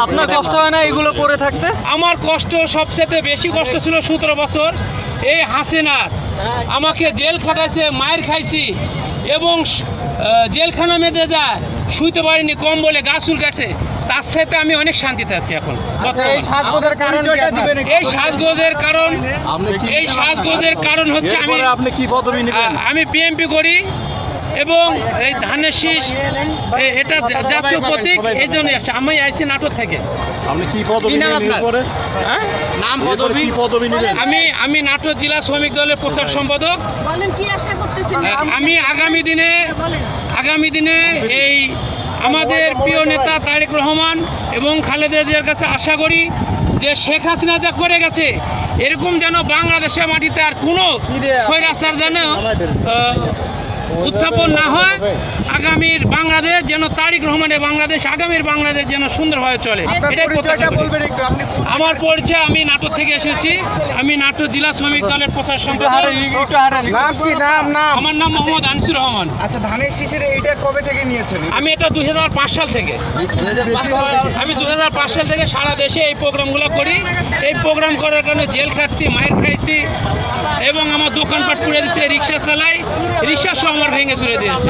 আপনার কষ্ট হয় না এগুলো করে থাকতে? আমার কষ্ট সবচেয়ে বেশি কষ্ট ছিল 17 বছর এই হাসিনার আমাকে জেল খাটাইছে, মায়ের খাইছি এবং জেলখানা মেঁধে যায়, শুইতে পারিনি, কম্বলে গা চুলকাছে। তার সাথে আমি অনেক শান্তিতে আছি এখন। এই সাজগোজের কারণ হচ্ছে আপনি কি পদবি নেবেন? আমি পিএমপি করি এবং এই ধানের শীষ এটা জাতীয় প্রতীক, এই জন্য আমি আইসি নাটোর থেকে। আপনি কি পদবি নেবেন? নাম পদবি আমি নাটোর জেলা শ্রমিক দলের প্রচার সম্পাদক। আমি আগামী দিনে এই আমাদের প্রিয় নেতা তারেক রহমান এবং খালেদা জিয়ার কাছে আশা করি যে শেখ হাসিনা যা করে গেছে এরকম যেন বাংলাদেশের মাটিতে আর কোনো স্বৈরাচার যেন উত্থাপন না হয়। আগামীর বাংলাদেশ যেন তারেক রহমানের বাংলাদেশ, আগামীর বাংলাদেশ যেন সুন্দরভাবে চলে, এটাই প্রত্যাশা করি। আমার পরিচয়, আমি নাটোর থেকে এসেছি, আমি নাটোর জেলা শ্রমিক দলের প্রচার সম্পাদক। আমার নাম মোহাম্মদ আনিসুর রহমান। আচ্ছা, ধানের শীষের এইটা কবে থেকে নিয়েছেন? আমি এটা 2005 সাল থেকে সারা দেশে এই প্রোগ্রামগুলো করি। এই প্রোগ্রাম করার কারণে জেল খাচ্ছি, মায়ের খাইছি এবং আমার দোকানপাট পুড়ে দিচ্ছে, রিক্সা চালাই, রিক্সা সহ আমার ভেঙে চুরে দিয়েছে।